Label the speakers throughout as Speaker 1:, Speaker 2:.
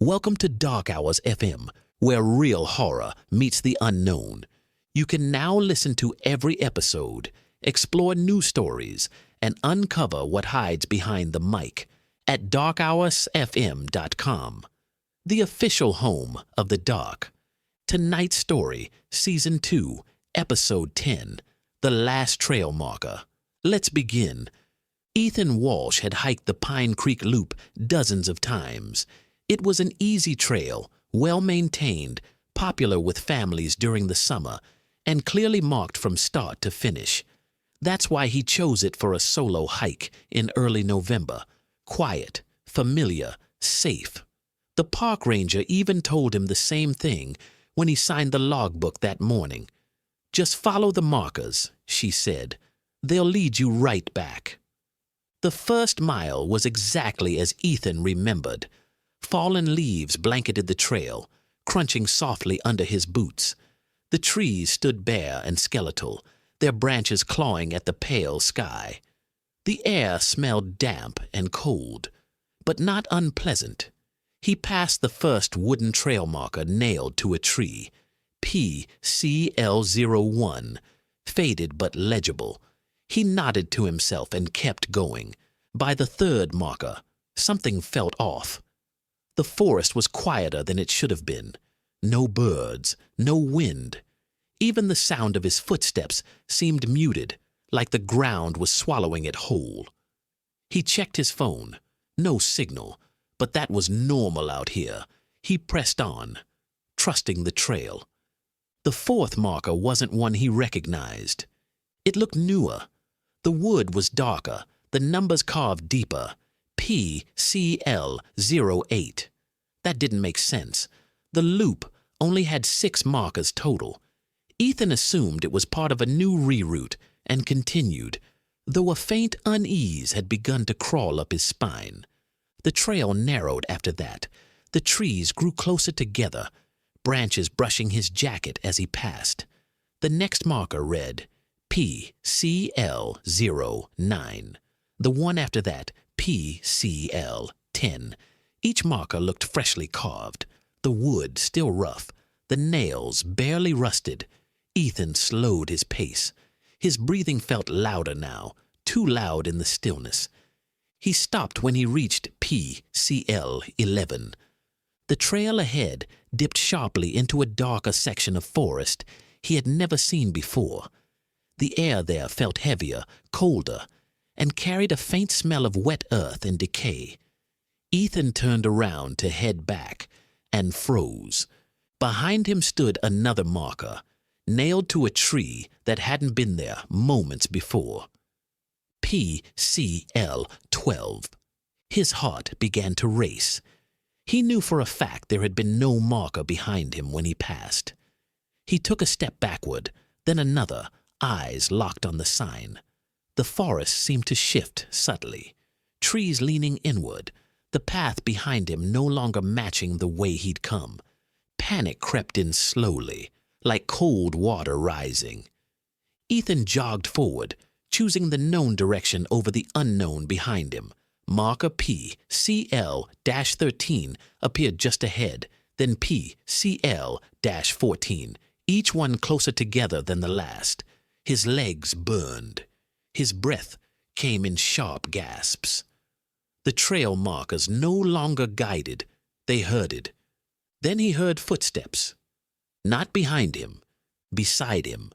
Speaker 1: Welcome to Dark Hours FM, where real horror meets the unknown. You can now listen to every episode, explore new stories, and uncover what hides behind the mic at DarkHours-FM.com, the official home of the dark. Tonight's story, Season 2, Episode 10, The Last Trail Marker. Let's begin. Ethan Walsh had hiked the Pine Creek Loop dozens of times. It was an easy trail, well-maintained, popular with families during the summer, and clearly marked from start to finish. That's why he chose it for a solo hike in early November. Quiet, familiar, safe. The park ranger even told him the same thing when he signed the logbook that morning. "Just follow the markers," she said. "They'll lead you right back." The first mile was exactly as Ethan remembered. Fallen leaves blanketed the trail, crunching softly under his boots. The trees stood bare and skeletal, their branches clawing at the pale sky. The air smelled damp and cold, but not unpleasant. He passed the first wooden trail marker nailed to a tree, PCL01, faded but legible. He nodded to himself and kept going. By the third marker, something felt off. The forest was quieter than it should have been. No birds, no wind. Even the sound of his footsteps seemed muted, like the ground was swallowing it whole. He checked his phone. No signal, but that was normal out here. He pressed on, trusting the trail. The fourth marker wasn't one he recognized. It looked newer. The wood was darker, the numbers carved deeper. PCL08. That didn't make sense. The loop only had 6 markers total. Ethan assumed it was part of a new reroute and continued, though a faint unease had begun to crawl up his spine. The trail narrowed after that. The trees grew closer together, branches brushing his jacket as he passed. The next marker read PCL09. The one after that, PCL10. Each marker looked freshly carved, the wood still rough, the nails barely rusted. Ethan slowed his pace. His breathing felt louder now, too loud in the stillness. He stopped when he reached PCL11. The trail ahead dipped sharply into a darker section of forest he had never seen before. The air there felt heavier, colder, and carried a faint smell of wet earth and decay. Ethan turned around to head back and froze. Behind him stood another marker, nailed to a tree that hadn't been there moments before. PCL12. His heart began to race. He knew for a fact there had been no marker behind him when he passed. He took a step backward, then another, eyes locked on the sign. The forest seemed to shift subtly, trees leaning inward, the path behind him no longer matching the way he'd come. Panic crept in slowly, like cold water rising. Ethan jogged forward, choosing the known direction over the unknown behind him. Marker PCL-13 appeared just ahead, then PCL-14, each one closer together than the last. His legs burned. His breath came in sharp gasps. The trail markers no longer guided, they herded. Then he heard footsteps. Not behind him, beside him.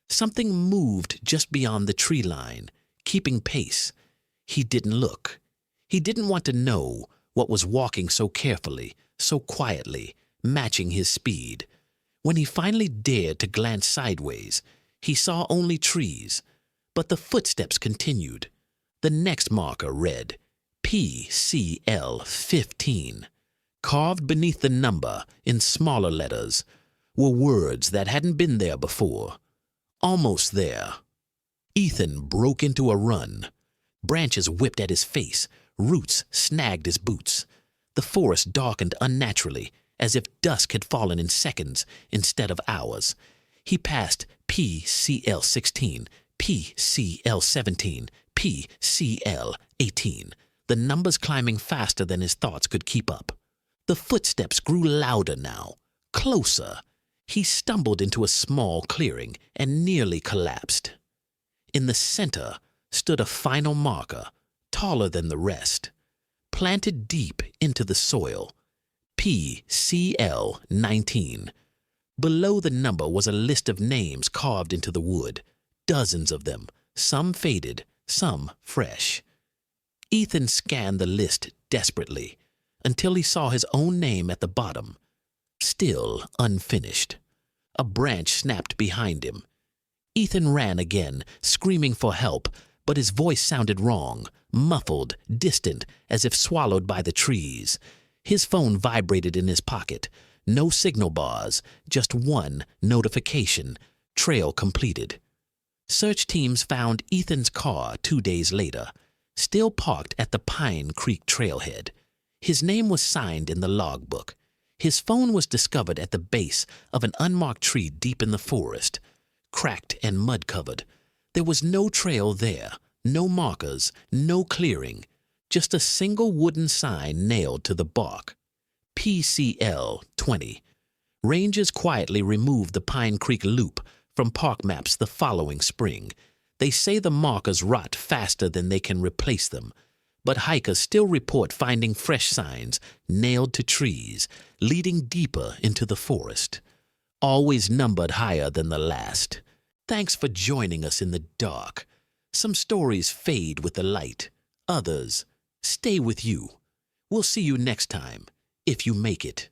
Speaker 1: Something moved just beyond the tree line, keeping pace. He didn't look. He didn't want to know what was walking so carefully, so quietly, matching his speed. When he finally dared to glance sideways, he saw only trees. But the footsteps continued. The next marker read PCL15. Carved beneath the number, in smaller letters, were words that hadn't been there before. Almost there. Ethan broke into a run. Branches whipped at his face, roots snagged his boots. The forest darkened unnaturally, as if dusk had fallen in seconds instead of hours. He passed PCL16, PCL17, PCL18, the numbers climbing faster than his thoughts could keep up. The footsteps grew louder now, closer. He stumbled into a small clearing and nearly collapsed. In the center stood a final marker, taller than the rest, planted deep into the soil. PCL 19. Below the number was a list of names carved into the wood, dozens of them, some faded, some fresh. Ethan scanned the list desperately until he saw his own name at the bottom, still unfinished. A branch snapped behind him. Ethan ran again, screaming for help, but his voice sounded wrong, muffled, distant, as if swallowed by the trees. His phone vibrated in his pocket. No signal bars, just one notification. Trail completed. Search teams found Ethan's car 2 days later, still parked at the Pine Creek trailhead. His name was signed in the logbook. His phone was discovered at the base of an unmarked tree deep in the forest, cracked and mud-covered. There was no trail there, no markers, no clearing, just a single wooden sign nailed to the bark. PCL 20. Rangers quietly removed the Pine Creek Loop from park maps the following spring. They say the markers rot faster than they can replace them, but hikers still report finding fresh signs nailed to trees, leading deeper into the forest, always numbered higher than the last. Thanks for joining us in the dark. Some stories fade with the light, others stay with you. We'll see you next time, if you make it.